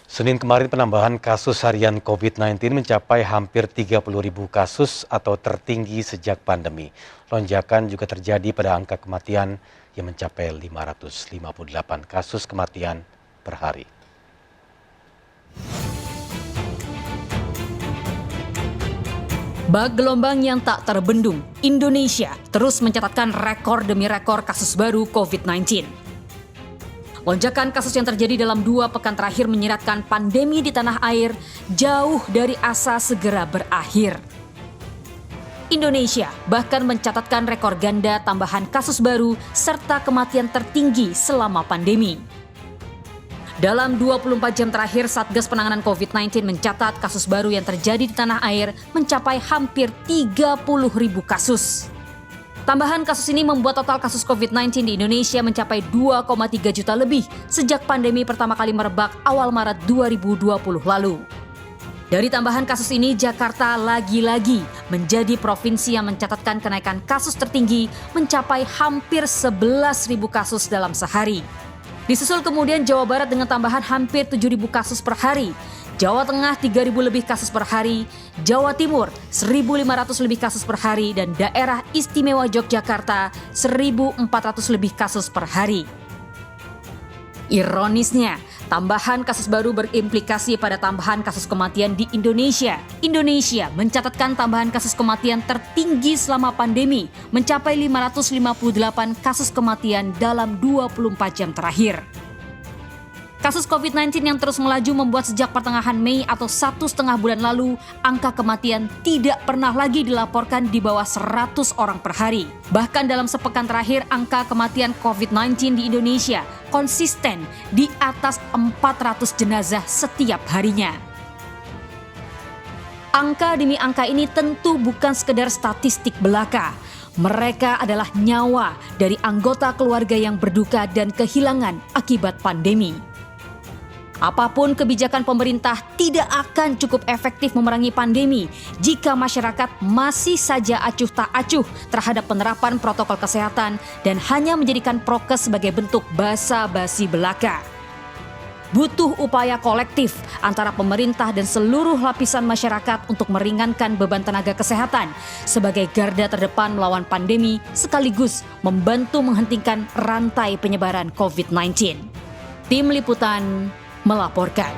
Senin kemarin penambahan kasus harian COVID-19 mencapai hampir 30.000 kasus atau tertinggi sejak pandemi. Lonjakan juga terjadi pada angka kematian yang mencapai 558 kasus kematian per hari. Bak gelombang yang tak terbendung, Indonesia terus mencatatkan rekor demi rekor kasus baru COVID-19. Lonjakan kasus yang terjadi dalam 2 pekan terakhir menyiratkan pandemi di tanah air jauh dari asa segera berakhir. Indonesia bahkan mencatatkan rekor ganda tambahan kasus baru serta kematian tertinggi selama pandemi. Dalam 24 jam terakhir, Satgas Penanganan COVID-19 mencatat kasus baru yang terjadi di tanah air mencapai hampir 30.000 kasus. Tambahan kasus ini membuat total kasus COVID-19 di Indonesia mencapai 2,3 juta lebih sejak pandemi pertama kali merebak awal Maret 2020 lalu. Dari tambahan kasus ini, Jakarta lagi-lagi menjadi provinsi yang mencatatkan kenaikan kasus tertinggi mencapai hampir 11.000 kasus dalam sehari. Disusul kemudian Jawa Barat dengan tambahan hampir 7.000 kasus per hari, Jawa Tengah 3.000 lebih kasus per hari, Jawa Timur 1.500 lebih kasus per hari, dan daerah istimewa Yogyakarta 1.400 lebih kasus per hari. Ironisnya, tambahan kasus baru berimplikasi pada tambahan kasus kematian di Indonesia. Indonesia mencatatkan tambahan kasus kematian tertinggi selama pandemi, mencapai 558 kasus kematian dalam 24 jam terakhir. Kasus COVID-19 yang terus melaju membuat sejak pertengahan Mei atau 1,5 bulan lalu, angka kematian tidak pernah lagi dilaporkan di bawah 100 orang per hari. Bahkan dalam sepekan terakhir, angka kematian COVID-19 di Indonesia konsisten di atas 400 jenazah setiap harinya. Angka demi angka ini tentu bukan sekedar statistik belaka. Mereka adalah nyawa dari anggota keluarga yang berduka dan kehilangan akibat pandemi. Apapun kebijakan pemerintah tidak akan cukup efektif memerangi pandemi jika masyarakat masih saja acuh tak acuh terhadap penerapan protokol kesehatan dan hanya menjadikan prokes sebagai bentuk basa-basi belaka. Butuh upaya kolektif antara pemerintah dan seluruh lapisan masyarakat untuk meringankan beban tenaga kesehatan sebagai garda terdepan melawan pandemi sekaligus membantu menghentikan rantai penyebaran COVID-19. Tim Liputan melaporkan.